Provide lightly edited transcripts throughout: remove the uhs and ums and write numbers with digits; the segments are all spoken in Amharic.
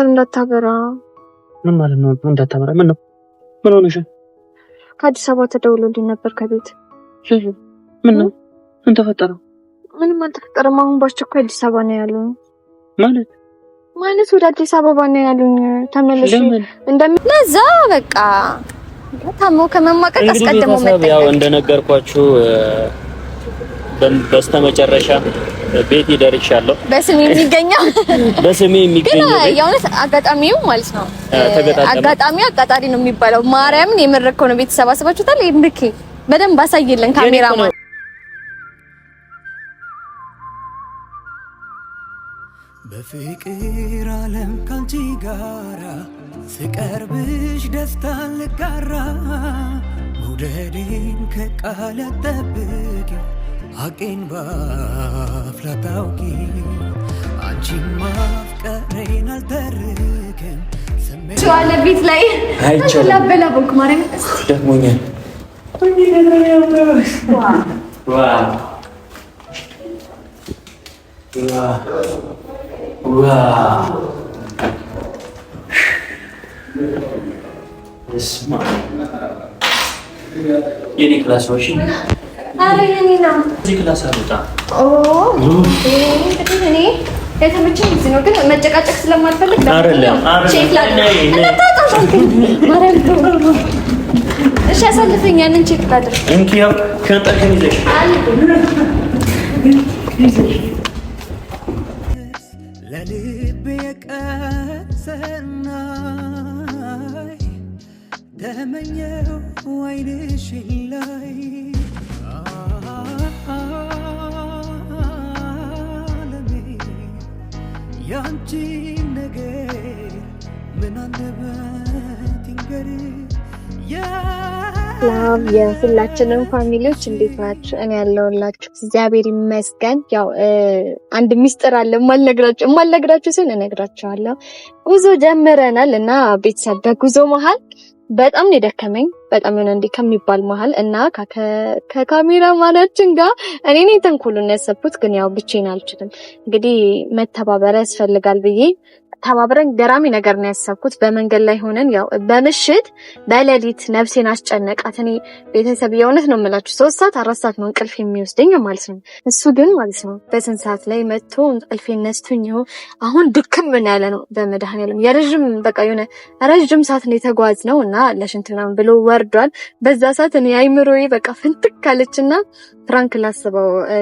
እንዳታበራ ምን ማለት ነው? እንዳታበራ ምን ነው? ምን ሆነሽ? ከአዲስ አበባ ተደውሎልኝ ነበር ከቤት። ምን ነው? ምን ተፈጠረ? ምንም አልተፈጠረም። አሁን ባስቸኳይ አዲስ አበባ ነው ያሉኝ። ማለት ወደ አዲስ አበባ ነው ያሉኝ። ተመለሽ እንደምለዛ በቃ ታሞ ከመማቀቅ አስቀድሞ መጣ። ያው እንደነገርኳችሁ በስተመጨረሻ ቤት ይደርሻለሁ። በስሜ የሚገኘው ግን የእውነት አጋጣሚው ማለት ነው። አጋጣሚው አጋጣሪ ነው የሚባለው። ማርያምን የመረከው ነው። ቤተሰብ አስባችሁታል? ይምርኬ በደንብ አሳይልን ካሜራማን። በፍቅር ዓለም ካንቺ ጋራ ስቀርብሽ ደስታን ልጋራ መውደዴን ከቃል ጠብቂ አቄን ባፍላ ታውቂ አንቺን ማፍቀሬን አልተርክም ቻለ ቤት ላይ አይቻላበላ ቦክ ማረም ደክሞኛል። እስማ የኔ ክላስ ነው። እሺ አረ የኔ ነው። እዚህ ክላስ አልወጣ። እኔ የተመቸኝ እዚህ ነው፣ ግን መጨቃጨቅ ስለማልፈልግ አይደለም። ቼክ ላድርግ። እሺ አሳልፈኝ፣ ያንን ቼክ ላድርግ። እንኪያው ከንጠልከን ይዘሽ ለልቤ የቀሰናይ ተመኘው አይንሽ ላይ አለሜ ያንቺ ነገር ምን አለበት ይንገር ሰላም የሁላችንም ፋሚሊዎች እንዴት ናችሁ? እኔ ያለሁላችሁ እግዚአብሔር ይመስገን። ያው አንድ ሚስጥር አለ ማልነግራችሁ ሲል እነግራችኋለሁ። ጉዞ ጀምረናል እና ቤተሰብ በጉዞ መሃል በጣም ነው የደከመኝ። በጣም የሆነ እንዲህ ከሚባል መሃል እና ከካሜራማናችን ጋር እኔ ነኝ ተንኮሉን ያሰብኩት፣ ግን ያው ብቻዬን አልችልም። እንግዲህ መተባበር ያስፈልጋል ብዬ ተባብረን ገራሚ ነገር ነው ያሰብኩት። በመንገድ ላይ ሆነን ያው በምሽት በሌሊት ነፍሴን አስጨነቃት። እኔ ቤተሰብ የእውነት ነው የምላችሁ 3 ሰዓት 4 ሰዓት ነው እንቅልፍ የሚወስደኝ ማለት ነው። እሱ ግን ማለት ነው በስንት ሰዓት ላይ መጥቶ እንቅልፌን ነስቶኝ አሁን ድክም ምን ያለ ነው በመድኃኒዓለም። የረጅም በቃ የሆነ ረጅም ሰዓት ነው የተጓዝነው እና ለሽንት ምናምን ብሎ ወርዷል። በዛ ሰዓት እኔ አይምሮዬ በቃ ፍንጥቅ ካለችና ፍራንክ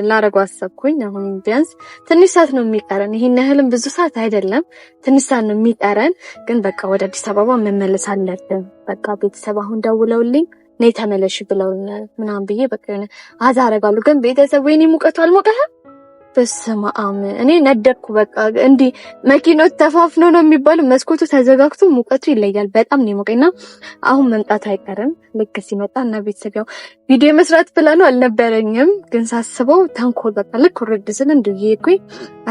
ላረገው አሰብኩኝ። አሁን ቢያንስ ትንሽ ሰዓት ነው የሚቀረን። ይሄን ያህልም ብዙ ሰዓት አይደለም፣ ትንሽ ሰዓት ነው የሚቀረን። ግን በቃ ወደ አዲስ አበባ መመለስ አለብን። በቃ ቤተሰብ አሁን ደውለውልኝ ነይ ተመለሽ ብለው ምናምን ብዬ በቃ የሆነ አዛረጋለሁ። ግን ቤተሰብ ወይኔ ሙቀቱ አልሞቀህም? በስመ አብ እኔ ነደድኩ። በቃ እንዲህ መኪኖች ተፋፍኖ ነው የሚባለው፣ መስኮቱ ተዘጋግቶ ሙቀቱ ይለያል። በጣም ነው የሞቀኝና አሁን መምጣት አይቀርም ልክ ሲመጣ እና ቤተሰብ ያው ቪዲዮ መስራት ፕላኑ አልነበረኝም፣ ግን ሳስበው ተንኮል በቃ ልክ ወርድ ስል እንደየኩኝ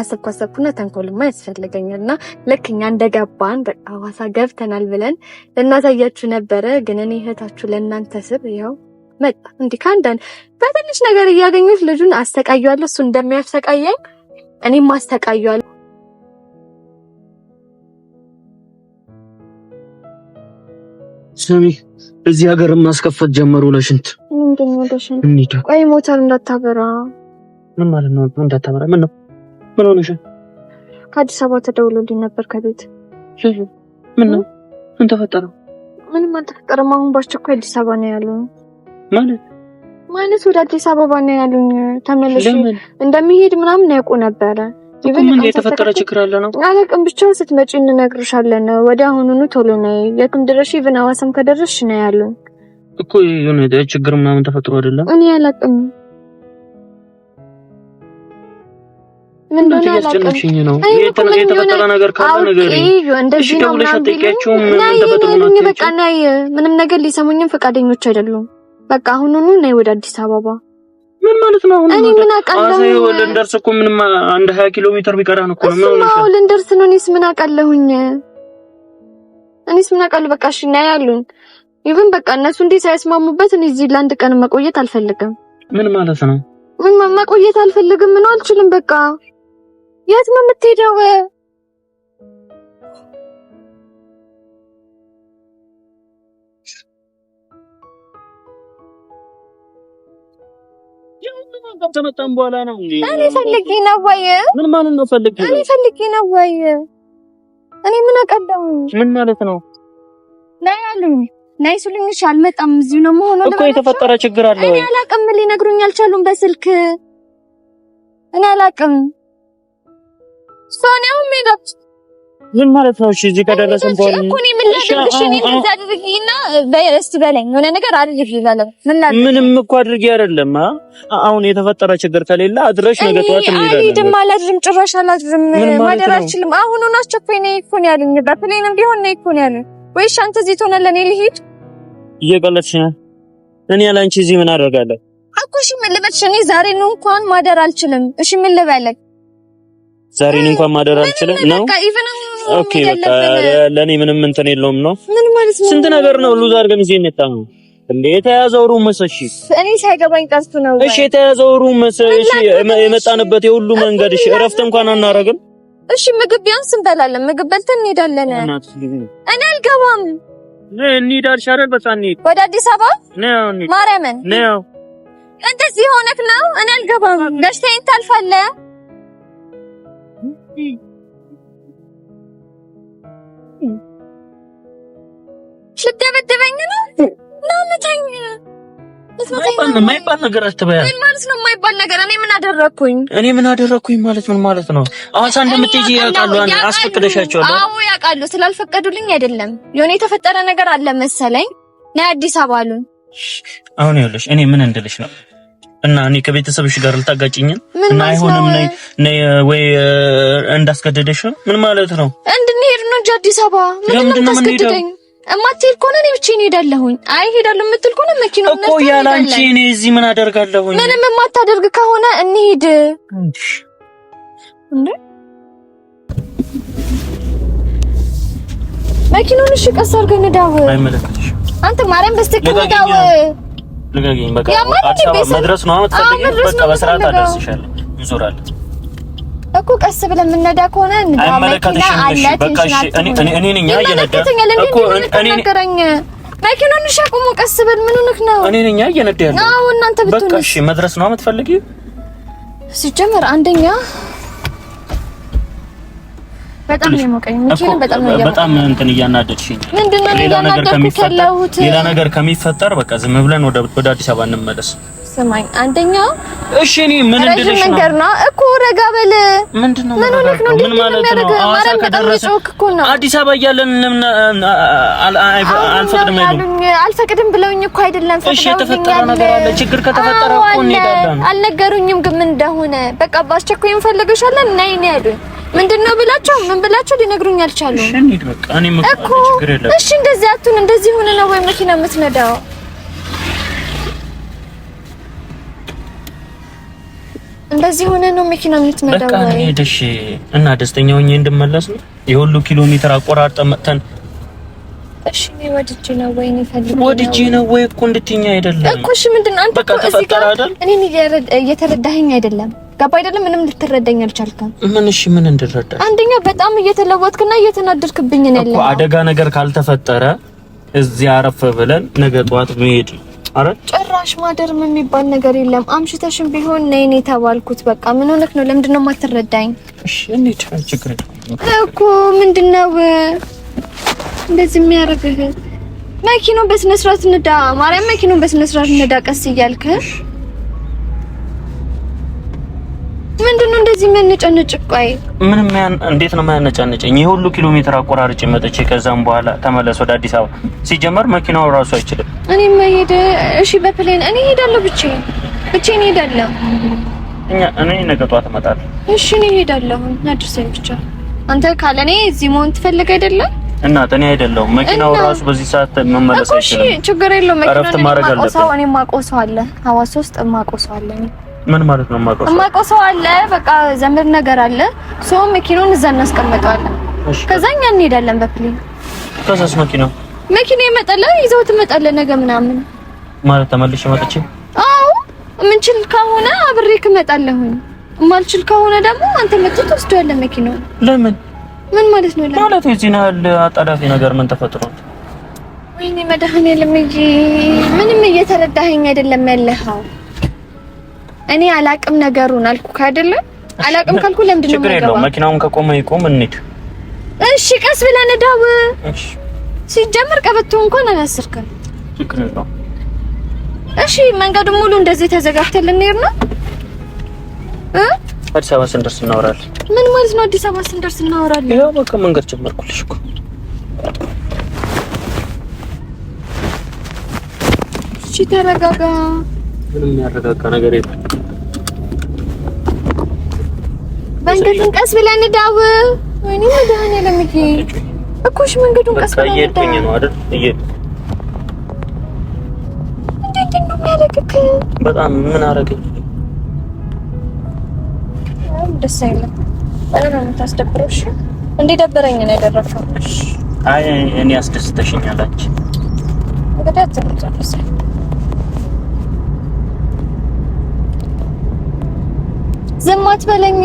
አሰብኩና ተንኮልማ ያስፈልገኛልና ልክ እኛ እንደገባን በቃ ሐዋሳ ገብተናል ብለን ልናሳያችሁ ነበረ። ግን እኔ እህታችሁ ለእናንተ ስብ ያው መጣ እንዲህ ካንዳን በትንሽ ነገር እያገኙት ልጁን አስተቃያለሁ። እሱ እንደሚያስተቃየኝ እኔም አስተቃያለሁ። ስሚ እዚህ ሀገር ማስከፈት ጀመሩ ለሽንት። ምንድነው ለሽንት? ቆይ ሞተር እንዳታበራ። ምን ማለት ነው እንዳታበራ? ምን ነው? ምን ሆነሽ? ከአዲስ አበባ ተደውሎልኝ ነበር ከቤት። ምን ነው? ምን ተፈጠረ? ምንም አልተፈጠረም። አሁን ባስቸኳይ አዲስ አበባ ነው ያሉኝ። ማለት ወደ አዲስ አበባ ነው ያሉኝ። ተመለሽ እንደሚሄድ ምናምን ያውቁ ነበረ። ምን የተፈጠረ ችግር አለ ነው? አላውቅም፣ ብቻ ስትመጪ እንነግርሻለን። ወደ አሁኑኑ ቶሎ ነይ፣ የትም ድረሽ ኢቭን ሐዋሳም ከደረስሽ ነው ያሉኝ እኮ። የሆነ ችግር ምናምን ተፈጥሮ አይደለም? እኔ አላውቅም። ምንድነው ያላቀምሽኝ ነው? የተፈጠረ ነገር ካለ ነገር እንደዚህ ነው ምናምን ቢያቸው ምን ተፈጥሮ ነው? በቃ ነይ፣ ምንም ነገር ሊሰሙኝም ፈቃደኞች አይደሉም። በቃ አሁኑኑ ነይ ወደ አዲስ አበባ። ምን ማለት ነው? እኔ ምን አውቃለሁ? አሁን ልንደርስ እኮ ምንም አንድ 20 ኪሎ ሜትር ቢቀራን እኮ ነው። ምን ሆነሽ? አሁን ልንደርስ ነው። እኔስ ምን አውቃለሁኝ? በቃ እሺ ነይ ያሉኝ። ኢቭን በቃ እነሱ እንዴ ሳይስማሙበት እኔ እዚህ ለአንድ ቀን መቆየት አልፈልግም። ምን ማለት ነው? ምን መቆየት አልፈልግም ነው? አልችልም። በቃ የት ነው የምትሄደው? ተመጣጣን በኋላ ነው እንዴ? እኔ ፈልጌ ነው ወይ? ምን ማለት ነው ፈልጌ? እኔ ፈልጌ ነው ወይ? እኔ ምን አቀደም? ምን ማለት ነው? ላይ አሉኝ ናይ ሱልኝሽ አልመጣም እዚሁ ነው መሆኑ እኮ የተፈጠረ ችግር አለ ወይ? እኔ አላቅም ሊነግሩኝ አልቻሉም በስልክ እኔ አላቅም ሶኒያው ሜዳት ምን ማለት ነው? እሺ እዚህ ከደረሰን በኋላ እኮ እኔ ምን ላድርግሽ? እኔ ምን ታድርጊና በረስቲ በለኝ የሆነ ነገር አድርጊ ይላል። ምንም እኮ አድርጊ አይደለም። አሁን የተፈጠረ ችግር ከሌለ አድረሽ ነገ ጠዋት እንሄዳለን። አልሄድም አላድርም፣ ጭራሽ አላድርም፣ ማደር አልችልም። አሁኑን አስቸኳይ ነኝ እኮ ነው ያሉኝ። በፕሌንም ቢሆን ነኝ እኮ ነው ያሉኝ። ወይስ አንተ እዚህ ትሆናለህ እኔ ልሂድ? እየቀለድሽ ነው። እኔ ያላንቺ እዚህ ምን አደርጋለሁ እኮ? እሺ ምን ልበልሽ? እኔ ዛሬ ነው እንኳን ማደር አልችልም። እሺ ምን ልበልህ? ዛሬ እንኳን ማደር አልችልም ነው። ኦኬ በቃ ለኔ ምንም እንትን የለውም ነው። ምን ማለት ነው? ስንት ነገር ነው ሉዝ አድርገን እዚህ እንጣው እንዴ? የተያዘው ሩም መሰሽ እኔ ሳይገባኝ ቀርቶ ነው። እሺ የተያዘው ሩም መሰሽ የመጣንበት የሁሉ መንገድ እሺ፣ እረፍት እንኳን አናረግም። እሺ ምግብ ቢያንስ እንበላለን። ምግብ በልተን እንሄዳለን። እኔ አልገባም። እንሂዳል ሻረል በቃ እንሂድ ወደ አዲስ አበባ ነው። ማርያምን ነው እንደዚህ ሆነክ ነው። እኔ አልገባም። ገሽተኝ ታልፋለህ። ልትደበድበኝ ነው? ናመታኝ የማይባል ነገር አትበያ። ምን ማለት ነው የማይባል ነገር? እኔ ምን አደረኩኝ ማለት ምን ማለት ነው? አዋሳ እንደምትሄጂ ያውቃሉ። አስፈቅደሻቸው? አዎ ያውቃሉ። ስላልፈቀዱልኝ አይደለም የሆነ የተፈጠረ ነገር አለ መሰለኝ። ነይ አዲስ አበባ አሉን። አሁን ይኸውልሽ እኔ ምን እንድልሽ ነው እና እኔ ከቤተሰብሽ ጋር ልታጋጭኝ እና አይሆንም ነይ ወይ እንዳስገደደሽ ምን ማለት ነው? እንድንሄድ ነው እንጂ አዲስ አበባ ምንድን ነው የምታስገድደኝ? እማትሄድ ከሆነ እኔ ብቻዬን እሄዳለሁኝ። አይ እሄዳለሁ የምትል ከሆነ መኪናው እኮ ያላንቺ እኔ እዚህ ምን አደርጋለሁኝ? ምንም የማታደርግ ከሆነ እንሂድ እንዴ። መኪናውን እሺ ቀስ አድርገን እንዳው። አይመለከትሽም አንተ ማርያም በስተቀር እንዳው ልጋገኝ በቃ አዲስ አበባ መድረስ ነው የምትፈልጊው? በቃ በስርዓት አደርስሻለሁ። እንዞራለን እኮ ቀስ ብለን የምንነዳ ከሆነ እንዳው መኪና አለ። በቃ እሺ እኔ ነኝ እየነዳ እኮ እኔ መኪናውን እሺ አቁሙ። ቀስ በል ምን ሆነክ ነው? እኔ ነኝ እየነዳ ያለው። አዎ እናንተ ብትሆኑ በቃ እሺ መድረስ ነው የምትፈልጊው? ሲጀመር አንደኛ በጣም የሞቀኝ መኪና በጣም እንትን እያናደድሽኝ። ምንድነው ሌላ ነገር ከሚፈጠር በቃ ዝም ብለን ወደ አዲስ አበባ እንመለስ። ስማኝ አንደኛ እሺ እኔ ምን እንደልሽ ነው እኮ ረጋ በል። ምንድነው ምን ማለት ነው? አዋሳ ከደረሰ አዲስ አበባ እያለን አልፈቅድም ብለውኝ እኮ አይደለም። እሺ የተፈጠረ ነገር አለ። ችግር ከተፈጠረ እኮ እንሄዳለን። አልነገሩኝም ግን ምን እንደሆነ በቃ በአስቸኳይ እንፈልግሻለን ነይ ነው ያሉኝ። ምንድነው ብላችሁ ምን ብላችሁ ሊነግሩኝ አልቻሉም። እሺ እንሂድ በቃ እኔ እኮ ችግር የለም። እሺ እንደዚህ አቱን እንደዚህ ሆነ ነው ወይ መኪና የምትነዳው? እንደዚህ ሆነ ነው መኪና የምትነዳው? በቃ እንሂድ እሺ። እና ደስተኛ ሆኜ እንድመለስ ነው የሁሉ ኪሎ ሜትር አቆራርጠን መጥተን። እሺ እኔ ወድጄ ነው ወይ እኮ እንድትኛ አይደለም እኮ። እሺ ምንድነው አንተ እኮ እዚህ ጋር እኔ እየተረዳኸኝ አይደለም። ገባ አይደለም? ምንም ልትረዳኝ አልቻልከም። ምን እሺ ምን እንድረዳ? አንደኛ በጣም እየተለወጥክና እየተናደድክብኝ ነው ያለው። አደጋ ነገር ካልተፈጠረ እዚህ አረፈ ብለን ነገ ጠዋት መሄድ። አረ ጭራሽ ማደርም የሚባል ነገር የለም። አምሽተሽም ቢሆን ነይ እኔ ተባልኩት። በቃ ምን ሆነክ ነው? ለምንድነው የማትረዳኝ? እሺ እኔ ችግር እኮ ምንድነው እንደዚህ የሚያደርግህ? መኪናው በስነ ስርዓት ንዳ። ማርያም መኪናው በስነ ስርዓት ንዳ ቀስ እያልክ። ምንድነው እንደዚህ የሚያነጫነጭ? ቆይ ምንም እንዴት ነው የሚያነጫነጨኝ? የሁሉ ኪሎ ሜትር አቆራርጬ መጥቼ ከዛም በኋላ ተመለስ ወደ አዲስ አበባ። ሲጀመር መኪናው ራሱ አይችልም። እኔ መሄድ እሺ በፕሌን እኔ ሄዳለሁ። ብቻዬን ሄዳለሁ። እኔ ነገ ጠዋት እመጣለሁ። እሺ እኔ ሄዳለሁ። አድርሰኝ ብቻ። አንተ ካለኔ እዚህ መሆን ትፈልግ አይደለም? እናት እኔ አይደለሁም። መኪናው ራሱ በዚህ ሰዓት መመለስ አይችልም። እሺ ችግር የለውም። መኪናው ማቆሰው እኔ ማቆሰው አለ። ሐዋሳ ውስጥ ማቆሰው አለ። ምን ማለት ነው ማቆሰው አለ? በቃ ዘመድ ነገር አለ። ሶ መኪናውን እዛ እናስቀምጠዋለን። ከዛኛ እንሄዳለን በፕሌን። ከዛስ መኪና ይመጣል፣ ይዘው ትመጣለህ ነገ ምናምን ማለት ተመልሼ መጥቼ። አዎ ምንችል ከሆነ አብሬክ እመጣለሁኝ። ማልችል ከሆነ ደግሞ አንተ መጥተህ ትወስደዋለህ መኪናውን። ለምን ምን ማለት ነው? ማለት እዚህ ነው አጣዳፊ ነገር ምን ተፈጥሮ? ወይኔ መድኃኒዓለም እንጂ ምንም እየተረዳኸኝ አይደለም ያለኸው። እኔ አላቅም ነገሩን አልኩህ አይደለ? አላቅም ካልኩ ለምንድን ነው የማይገባው? መኪናውን ከቆመ ይቆም እንሂድ። እሺ ቀስ ብለን ዳው። እሺ ሲጀመር ቀበቶ እንኳን አላስርከም። ችግር የለውም። እሺ መንገዱ ሙሉ እንደዚህ ተዘጋግተን ልንሄድ ነው? አዲስ አበባ ስንደርስ እናወራለን። ምን ማለት ነው አዲስ አበባ ስንደርስ እናወራለን? ያው በቃ መንገድ ጀመርኩልሽ እኮ። እሺ ተረጋጋ። ምንም ያረጋጋ ነገር የለም። መንገዱን ቀስ ብለን ዳው። ወይኔ መድኃኒዓለም ይሄ እኮ እሺ መንገዱን ቀስ ብለን እየሄድኩኝ ነው አይደል? እንዴት ነው የሚያደርግክ? በጣም ምን አደረገኝ? ደስ አይልም። በጣም ነው የምታስደብረው። እሺ እንዴ ደበረኝ ነው ያደረከው። አይ እኔ አስደስተሽኛል አንቺ። እንግዲህ አትጨርስ። ዝም አትበለኝ።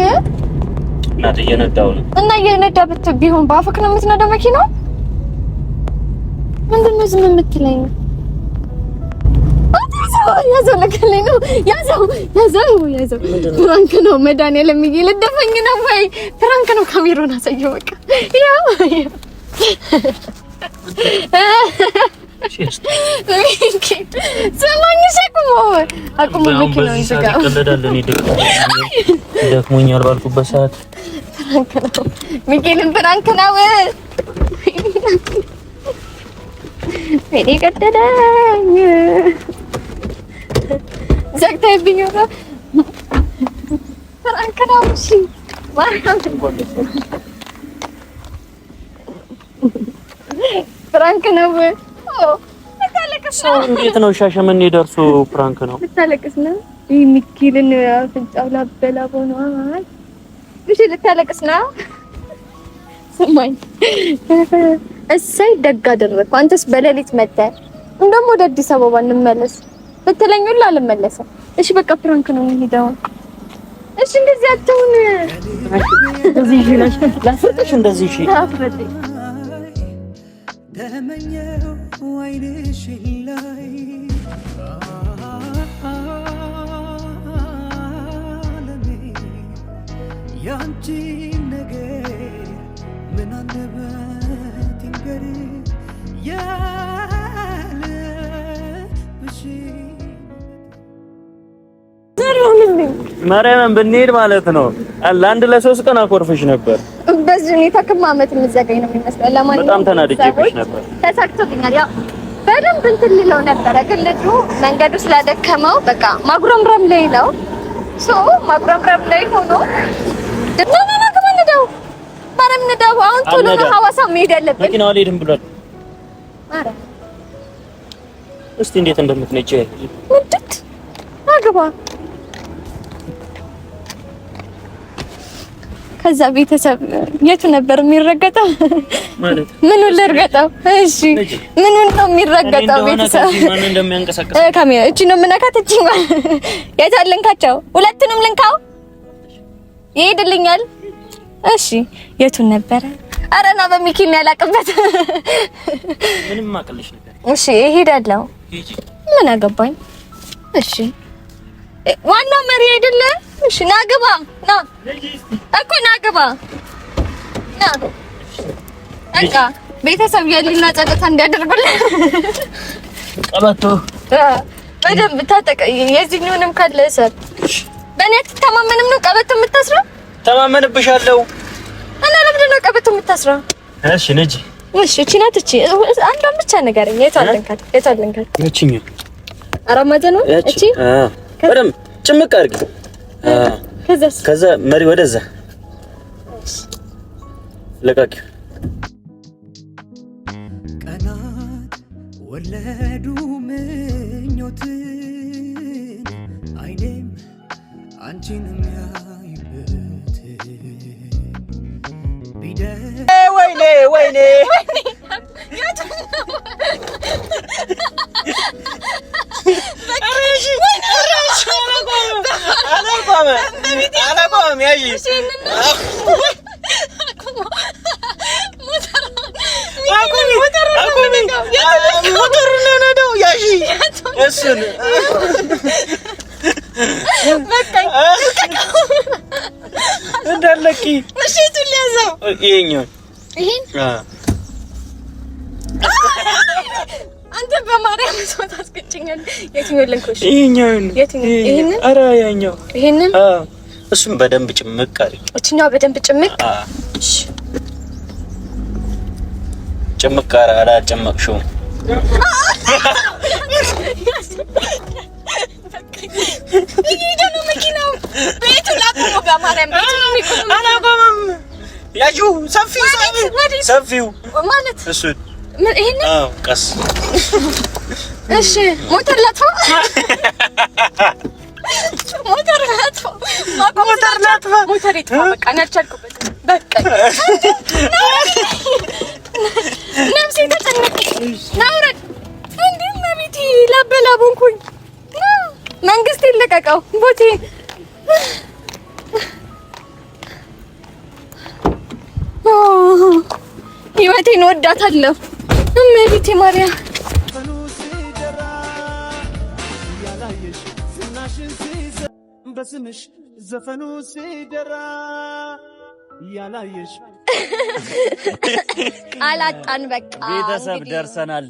እናት እየነዳው ነው እና እየነዳ ቢሆን በአፍክ ነው የምትነዳው መኪናው? ምንድን ነው ዝም የምትለኝ? ያዘው ለከለኝ ነው ያዘው ፍራንክ ነው መድኃኒዓለም ልደፈኝ ነው ወይ ፍራንክ ነው? ካሜራውን አሳየው በቃ ያው ሰማኝሽ አቁሞ መኪናውን ይዘጋ ይቀለዳል። እኔ ደክሞኛል ባልኩበት ሰዓት ፍራንክ ነው ሚኪልን ፍራንክ ነው እኔ ቀደደኝ ዘግተህብኝ ነው ፍራንክ ነው። እሺ ፍራንክ ነው። ሰው እንዴት ነው ሻሸመኔ ደርሶ ፍራንክ ነው? ልታለቅስ ነው? ይሄ ሚኪልን አፍንጫው ላበላብ ሆኗል። እሺ ልታለቅስ ነው? ሰማኝ። እሰይ ደግ አደረኩ። አንተስ በሌሊት መጣህ። እንደውም ወደ አዲስ አበባ እንመለስ በተለኝ ሁሉ አልመለሰም። እሺ በቃ ፍራንክ ነው የሚሄደው። እሺ እንደዚህ አትሁን። እንደዚህ ይላል ላስፈጥሽ እንደዚህ እሺ ተመኘው አይንሽ ላይ ለኔ ያንቺ ነገር ምን አንደበት ይንገር ያለብሽ ማርያምን ብንሄድ ማለት ነው ለአንድ ለሶስት ቀን አኮርፍሽ ነበር። በዚህ ሁኔታ ከማመት የምትዘጋኝ ነው የሚመስለው። ለማንኛውም በጣም ተናድጄብሽ ነበር። ተሳክቶልኛል። ያው በደንብ እንትን ልለው ነበረ ግን ልጁ መንገዱ ስላደከመው በቃ ማጉረምረም ላይ ነው። ማጉረምረም ላይ ሆኖ ደናና ከመንደው ማረም እንደው አሁን ቶሎ ነው ሐዋሳ መሄድ ያለብን። መኪናው አልሄድም ብሏል። አረ እስቲ እንዴት እንደምትነጪ ምንድት አገባ ከዛ ቤተሰብ የቱ ነበር የሚረገጠው? ማለት ምኑን ልርገጠው? እሺ ምኑን ነው የሚረገጠው? ቤተሰብ ማን እንደሚያንቀሳቅስ ካሜራ እቺ ነው የምነካት። እቺ የታል ልንካቸው? ሁለቱንም ልንካው ይሄድልኛል። እሺ የቱን ነበረ? አረና በሚኪን ያላቀበት ምንም ማቀልሽ ነገር። እሺ እሄዳለሁ። ምን አገባኝ? እሺ ዋናው መሪ አይደለ? እሺ ናግባ ና እኮ ናግባ ና በቃ ቤተሰብ የልና ጸጥታ እንዲያደርጉልኝ ቀበቶ በደንብ ታጠቀ። የዚህኛውንም ካለ እሰር። በእኔ አትተማመንም ነው ቀበቶ የምታስረው? ተማመንብሻለሁ። እና ለምንድን ነው ቀበቶ የምታስረው? እሺ ነጂ እሺ እቺ ናት። እቺ አንዷን ብቻ ንገረኝ። የታል ልንካት? እቺኛ አራማጀ ነው እቺ በደምብ ጭምቅ አድርጊ። ከዛ መሪ ወደዛ ለቃቂ። ቀናት ወለዱ ምኞትን አይኔም አንቺን የሚያይበት ወይኔ አላቆመም። ያዢ ሞተሩን ነው ያዢ እሱን በቃ እንዳለቂ እሺ ትልያዘው ይሄኛው ይሄን አንተ በማርያም ሰው ታስቀጭኛል። የትኛው ልንኩሽ? ይሄኛው ይሄን አረ ያኛው ይሄን እሱም በደንብ ጭምቅ አለ። እቺኛው በደንብ ጭምቅ እሺ ጭምቅ አራ ጭምቅሽው ይሄ መኪናው ቤቱ ላቆመ በማርያም ቤቱ የሚቆም አላቆመም። ያጁ ሰፊው ማለት እሱ ምን ይሄን ቀስ እሺ ሞተር ላጥፋ ሞተር ይጥፋ በቃ እናልቻልኩበት በቃ ነፍሴ ተጨነቀች። ናውረድ እንዴ ማሚቲ ላበላቦንኩኝ መንግስት ይለቀቀው ቦቴ ህይወቴን ወዳታለሁ። እመቤቴ ማርያም በስምሽ ዘፈኑ ሲደራ ያላየሽ አላጣን በቃ ቤተሰብ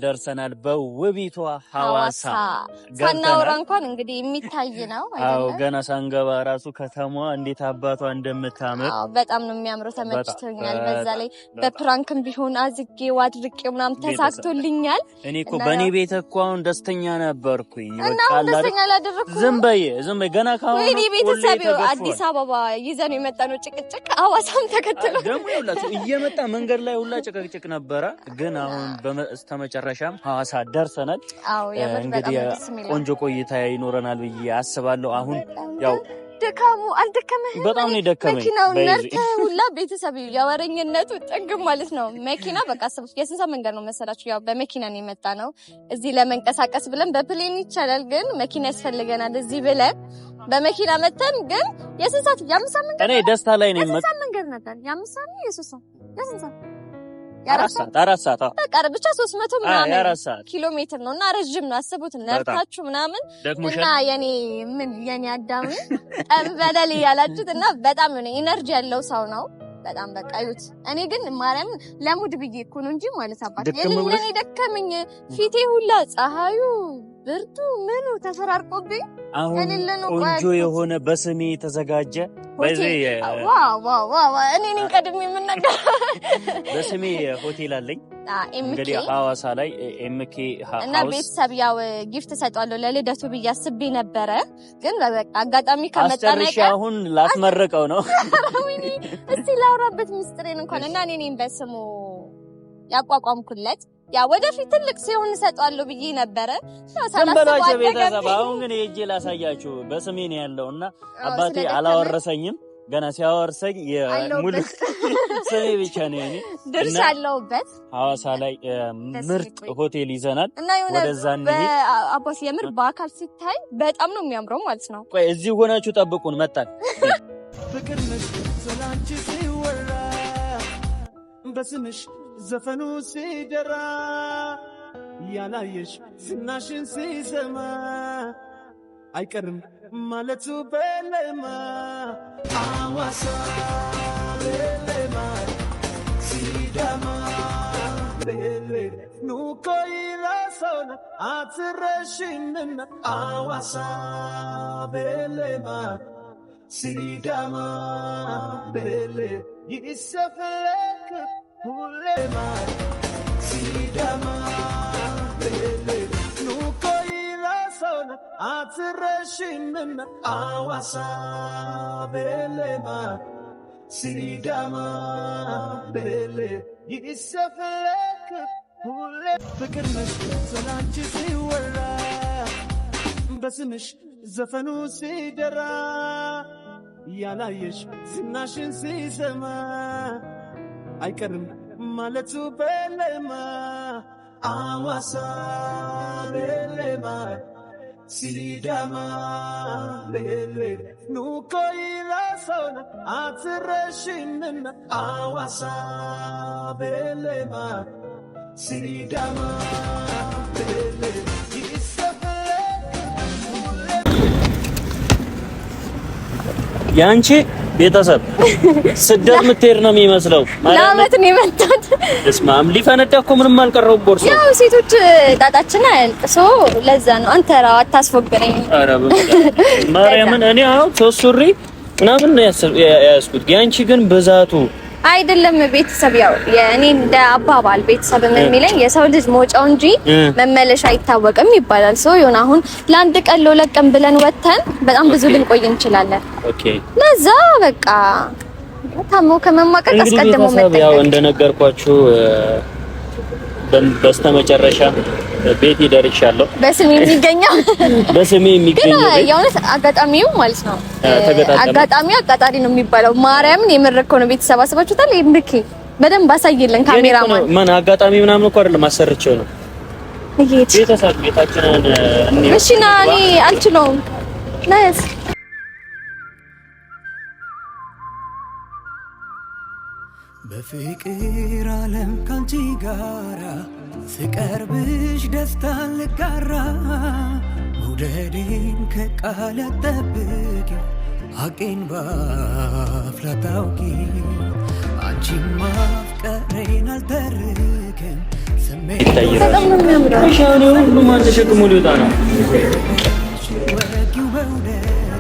ደርሰናል በውቢቷ ሐዋሳ ሳናወራ እንኳን እንግዲህ የሚታይ ነው አይደል? አዎ ገና ሳንገባ ራሱ ከተማዋ እንዴት አባቷ እንደምታምር በጣም ነው የሚያምረው። ተመችቶኛል። በዛ ላይ በፕራንክም ቢሆን አዝጌው አድርቄው ምናምን ተሳክቶልኛል። እኔ እኮ በኔ ቤት እኮ አሁን ደስተኛ ነበርኩኝ። በቃ ደስተኛ ላደረኩ ዝም በይ ገና ካሁን ወይኔ ቤተሰብ አዲስ አበባ ይዘን የመጣነው ጭቅጭቅ ሐዋሳም ተከትሎ ደግሞ ይላችሁ እየመጣ መንገድ ላይ ሁላ ጭቅጭቅ ነበረ። ግን አሁን በስተመጨረሻም ሐዋሳ ደርሰናል። እንግዲህ ቆንጆ ቆይታ ይኖረናል ብዬ አስባለሁ። አሁን ያው ደካሙ አልደከመህ? በጣም ነው ደከመኝ። መኪናው ነርተ ሁላ ቤተሰብ ያወረኝነቱ ጥግ ማለት ነው። መኪና በቃ የስንት ሰዓት መንገድ ነው መሰላችሁ? ያው በመኪና ነው የመጣ ነው። እዚህ ለመንቀሳቀስ ብለን በፕሌን ይቻላል፣ ግን መኪና ያስፈልገናል እዚህ ብለን በመኪና መተን ግን የስንት ሰዓት የአምስት ሰዓት መንገድ? እኔ ደስታ ላይ ነው የስንት ሰዓት መንገድ ነበር? የአምስት ሰዓት ነው የሶስት ሰዓት የስንት ሰዓት? አራት ሰዓት በቃ ብቻ 300 ምናምን ኪሎ ሜትር ነው እና ረጅም ነው። አስቡት ነርታችሁ ምናምን እና የኔ አዳም ጠንበለል ያላችሁት እና በጣም ነው ኢነርጂ ያለው ሰው ነው። በጣም በቃ ይሁት። እኔ ግን ማርያም ለሙድ ብዬ እኮ ነው እንጂ ማለት አባት የሌለኔ ደከመኝ ፊቴ ሁላ ፀሐዩ ብርዱ ምኑ ተፈራርቆብኝ አሁን ቆንጆ የሆነ በስሜ ተዘጋጀ ዋው እኔ ነኝ ቀድሜ የምናገር በስሜ ሆቴል አለኝ እንግዲህ ሐዋሳ ላይ ኤምኬ ሃውስ እና ቤተሰብ ያው ጊፍት ሰጣለሁ ለልደቱ ብዬ አስቤ ነበረ። ግን አጋጣሚ ከመጣነቀ አሁን ላስመረቀው ነው። እስቲ ላውራበት ሚስጥሬን እንኳን እና እኔ ነኝ በስሙ ያቋቋምኩለት። ያ ወደፊት ትልቅ ሲሆን ሰጣለሁ ብዬ ነበረ። ሰንበላቸው ቤተሰብ አሁን ግን ሄጄ ላሳያችሁ በስሜ ነው ያለውና አባቴ አላወረሰኝም። ገና ሲያወርሰኝ የሙሉ ስሜ ብቻ ነው እኔ ደርሻለሁበት። ሐዋሳ ላይ ምርጥ ሆቴል ይዘናል። ወደዛ እንሂድ። አባቴ የምር በአካል ሲታይ በጣም ነው የሚያምረው ማለት ነው። ቆይ እዚህ ሆናችሁ ጠብቁን መጣን። ፍቅር ነሽ ስላንቺ ሲወራ በስምሽ ዘፈኑ ሲደራ ያላየሽ ዝናሽን ሲሰማ አይቀርም ማለቱ በለማ ሐዋሳ በለማ ሲዳማ በለ ኑኮ ይላሰውና አትረሽንና ሐዋሳ በለማ ሲዳማ በለ ይሰፍለክ ሁሌማ ሲዳማ በለ ኑኮ ይላሰውና አትረሽንና ሐዋሳ በለማ ሲዳማ በለ ይሰፍለክ ሁሌ ፍቅር ነሽ ስላንቺ ሲወራ በስምሽ ዘፈኑ ሲደራ ያላየሽ ዝናሽን ሲሰማ አይቀርም ማለቱ በለማ ሐዋሳ በለማ ሲዳማ በለ ኑኮ ይላሰውና አትረሽንና ሐዋሳ በለማ ሲዳማ በለ ያንቺ ቤተሰብ ስደት ምትሄድ ነው የሚመስለው። ለአመት ነው የመጣሁት። እስማም ሊፈነዳ እኮ ምንም አልቀረው ቦርሳ። ያው ሴቶች ጣጣችን አያልቅሶ ለዛ ነው። አንተ ራው አታስፎግረኝ። ኧረ ማርያምን እኔ አሁን ሶስት ሱሪ ምናምን ነው ያስኩት። ያንቺ ግን ብዛቱ አይደለም ቤተሰብ ያው የኔ እንደ አባባል ቤተሰብ የሚለኝ የሰው ልጅ መውጫው እንጂ መመለሻ አይታወቅም ይባላል። ሰው ይሁን አሁን ለአንድ ቀን ለሁለት ቀን ብለን ወተን በጣም ብዙ ልንቆይ እንችላለን። ኦኬ ለዛ በቃ ታሞ ከመማቀቅ አስቀድሞ መጠቀም ያው እንደነገርኳችሁ በስተመጨረሻ ቤት ይደርሻለሁ። በስሜ የሚገኘው ግን የእውነት አጋጣሚው ማለት ነው። አጋጣሚው አጋጣሪ ነው የሚባለው። ማርያምን የመረከው ነው። ቤተሰብ አስባችሁታል? ይምርኪ በደንብ አሳይልን ካሜራማን። ማን አጋጣሚ ምናምን እኮ አይደለም አሰርቼው ነው። ቤተሰብ ቤታችንን እሺ ና እኔ አልችለውም ናይስ በፍቅር ዓለም ካንቺ ጋራ ስቀርብሽ ደስታን ልጋራ መውደዴን ከቃል ጠብቂ ሐቄን ባፍ ላታውቂ አንቺን ማፍቀሬን አልተርክም ስሜት ተሸክሞ ሊወጣ ነው።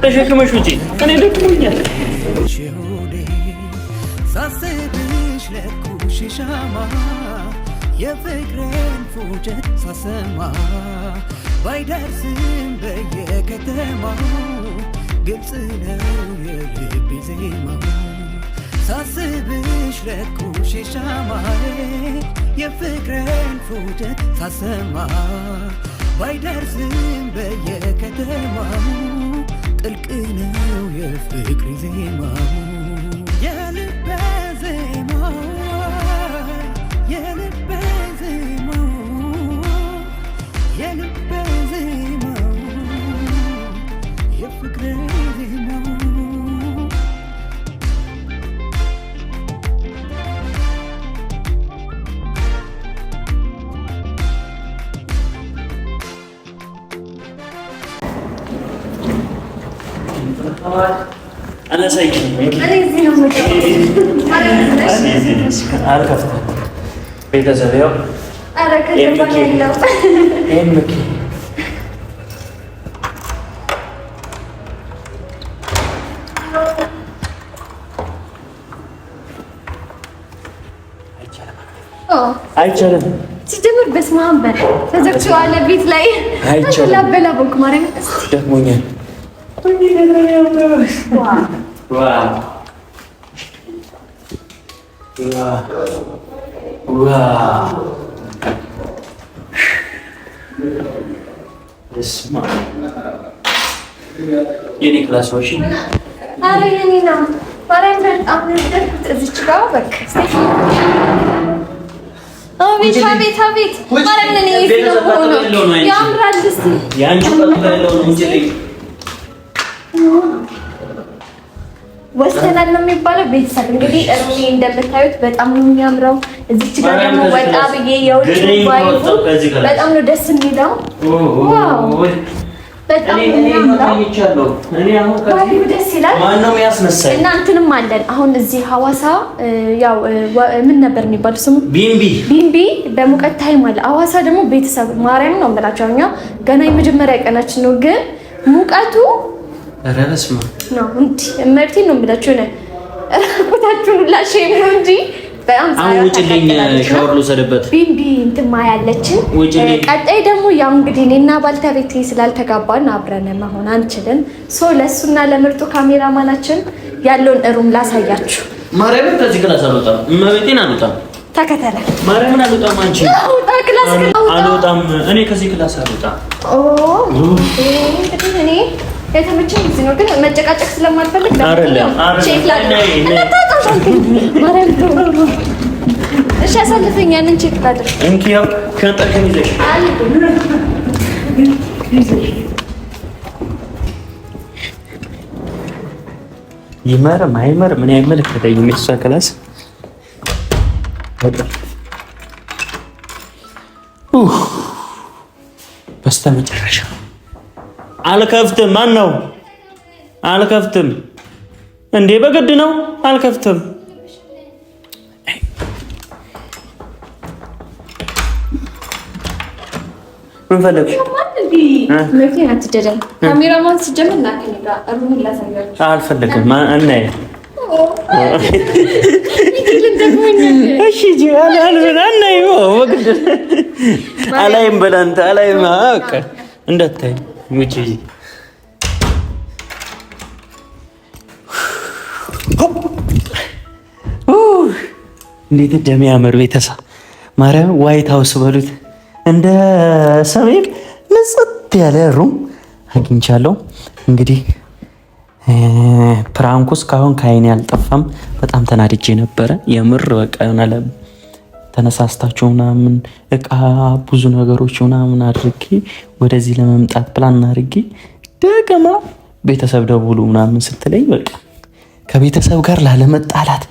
ተሸክመሽ ውጪ እኔ ደክሞኛል። ሳስብሽ ለኩሽ ሻማ የፍቅሬን ፉጨት ሳሰማ ባይደርስም በየከተማው ግልጽ ነው የልቤ ዜማው ሳስብሽ ለኩሽ ሻማ የፍቅሬን ፉጨት ሳሰማ ባይደርስም በየከተማው ጥልቅ ነው የፍቅሬ ዜማው የልቤ ዜማው የልቤ ዜማው የልቤ ዜማው የፍቅሬ ዜማው أنا سيد. أنا كفت. بيت زبيو. أنا كفت بالله. إمك. አይቻልም ሲጀምር በስመ አብ በል ተዘግቷል ቤት ላይ አይቻልም በላ ቦክ ማረም ደክሞኛል የኔ ክላሶች አረ የኔ ነው ማረም በጣም ደስ እዚች ጋር በቃ አቤት አቤት አቤት ማረም ነኝ ነው ያምራል እስቲ ያንቺ ቀጥሎ ነው እንጂ ወሰናል ነው የሚባለው። ቤተሰብ እንግዲህ እኔ እንደምታዩት በጣም ነው የሚያምረው። እዚች ጋር ደግሞ ወጣ ብዬ የውጭ ባይቡ በጣም ነው ደስ የሚለው። ዋው በጣም ነው የሚያምረው። እኔ አሁን ባይቡ ደስ ይላል። ማን ነው የሚያስነሳኝ? እና እንትንም አለን አሁን እዚህ ሐዋሳ ያው ምን ነበር የሚባለው ስሙ? ቢምቢ በሙቀት ታይም አለ። ሐዋሳ ደግሞ ቤተሰብ ማርያም ነው የምላቸው እኛ ገና የመጀመሪያ ቀናችን ነው ግን ሙቀቱ ረበስማ ነው እንዴ እመርቴን ነው ብላችሁ ነው ራቁታችሁን ላሽም ነው እንጂ በጣም ውጭልኝ ሻወር ልውሰድበት ቢምቢ እንትን ማያለችን ቀጣይ ደግሞ ያው እንግዲህ እኔና ባልተቤቴ ስላልተጋባን አብረን መሆን አንችልም ሶ ለሱና ለምርጡ ካሜራማናችን ያለውን ሩም ላሳያችሁ ማርያምን ከዚህ ክላስ አልወጣም እመቤቴን አልወጣም ተከተለ ማርያምን አልወጣም አንቺ አልወጣም እኔ ከዚህ ክላስ አልወጣም እንግዲህ እኔ የተመቸኝ እዚህ ነው ግን መጨቃጨቅ ስለማልፈልግ አይደለም ቼክ ላድርግ እሺ አሳልፈኝ ያንን ቼክ ላድርግ እንኪያው ከንጠቅም ይዘሽ ይመር ማይመር ምን አይመለከተኝም የእሷ ክላስ በስተመጨረሻ አልከፍትም ማን ነው አልከፍትም እንዴ በግድ ነው አልከፍትም። ምን ፈለግሽ? መኪና አትደደም። ካሜራማን ሲጀምር ናከኝጋ አሩን ላሳያችሁ አልፈልግም። እናይ እሺ ጂያን አልበላናይ ወግድ አላይም በላንተ አላይም አቀ እንደታይ ውጪ እንዴት እንደሚያምር ቤተሰብ ማርያም ዋይት ሃውስ በሉት እንደ ሰሜን ንጽት ያለ ሩም አግኝቻለሁ። እንግዲህ ፕራንኩስ ካሁን ከአይኔ አልጠፋም። በጣም ተናድጄ ነበረ የምር በቃ የሆነ ተነሳስታችሁ ምናምን እቃ ብዙ ነገሮች ምናምን አድርጌ ወደዚህ ለመምጣት ፕላን አድርጌ ደገማ ቤተሰብ ደውሉ ምናምን ስትለኝ በቃ ከቤተሰብ ጋር ላለመጣላት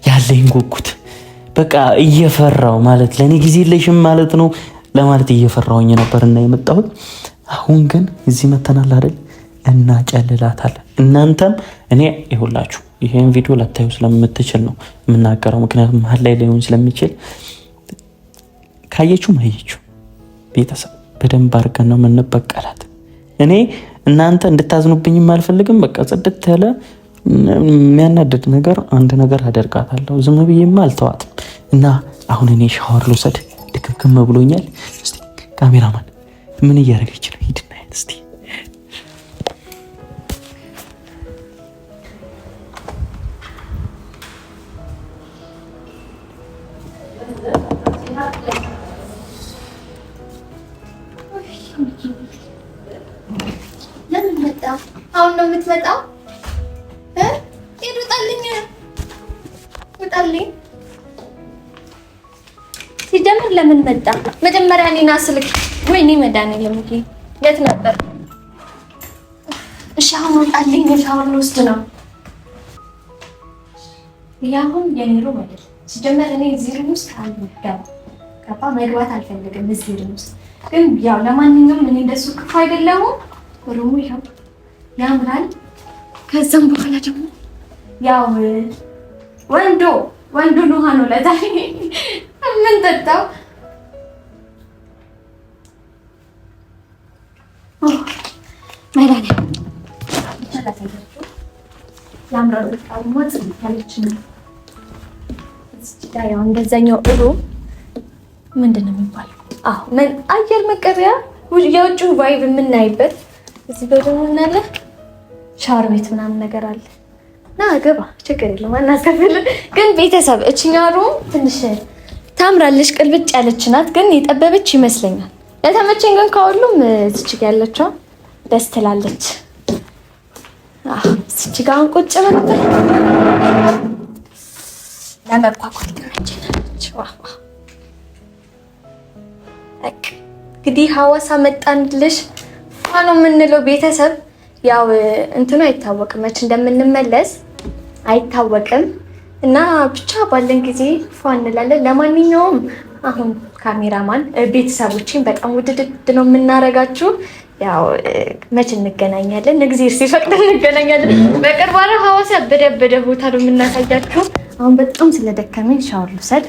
ያለኝ ጉጉት በቃ እየፈራው ማለት ለኔ ጊዜ የለሽም ማለት ነው ለማለት እየፈራውኝ ነበርና የመጣሁት። አሁን ግን እዚህ መተናል አይደል እና ጨልላታል። እናንተም እኔ ይሁላችሁ ይሄን ቪዲዮ ላታዩ ስለምትችል ነው የምናገረው፣ ምክንያቱም መሀል ላይ ሊሆን ስለሚችል ካየችሁ ማየችሁ ቤተሰብ በደንብ አድርገን ነው የምንበቀላት። እኔ እናንተ እንድታዝኑብኝም አልፈልግም። በቃ ጽድት ያለ የሚያናድድ ነገር አንድ ነገር አደርጋታለሁ። ዝም ብዬማ አልተዋትም እና አሁን እኔ ሻወር ልውሰድ፣ ድክምክም ብሎኛል። እስቲ ካሜራማን ምን እያደረገች ነው? ሂድና እስቲ ለምን መጣ? አሁን ነው የምትመጣው? ውጣልኝ። ሲጀምር ለምን መጣ? መጀመሪያ እኔና ስልክ ወይኔ መድኃኒዓለም የት ነበር? እሺ አሁን ውጣልኝ። ሻወር ልወስድ ነው። ያሁን የኔሮ ማለት ሲጀምር እኔ እዚህ ሩም ውስጥ አልገባም መግባት አልፈልግም እዚህ ሩም ውስጥ። ግን ያው ለማንኛውም እኔ እንደሱ ክፉ አይደለሁም። ሩሙ ይኸው ያምራል። ከዛም በኋላ ደግሞ ያው ወንዱ ውሃ ነው ለዛሬ ምን ጠጣው? ማይዳኔ ያምራል። በጣም ወጥ ያለች ነው። ያው እንደዛኛው ሩም ምንድን ነው የሚባለው? አየር መቀበያ የውጭው ቫይብ የምናይበት እዚህ ጋር ደግሞ እናለ ሻወር ቤት ምናምን ነገር አለ። ና ገባ፣ ችግር የለውም አናስከፍል። ግን ቤተሰብ እችኛው ሩም ትንሽ ታምራለች፣ ቅልብጭ ያለች ናት፣ ግን የጠበበች ይመስለኛል። ለተመቸኝ ግን ከሁሉም እዚች ጋር ያለችው ደስ ትላለች። እዚች ጋር ቁጭ ብለን ለመኳኳል ትመቸናለች። እንግዲህ ሐዋሳ መጣንልሽ ነው የምንለው ቤተሰብ። ያው እንትኑ አይታወቅም፣ መች እንደምንመለስ አይታወቅም እና ብቻ ባለን ጊዜ ፏ እንላለን። ለማንኛውም አሁን ካሜራማን ቤተሰቦችን በጣም ውድድ ነው የምናረጋችሁ። ያው መች እንገናኛለን? እግዚአብሔር ሲፈቅድ እንገናኛለን። በቅርብ ሐዋሳ በደበደ ቦታ ነው የምናሳያችሁ። አሁን በጣም ስለደከመኝ ሻወር ልውሰድ።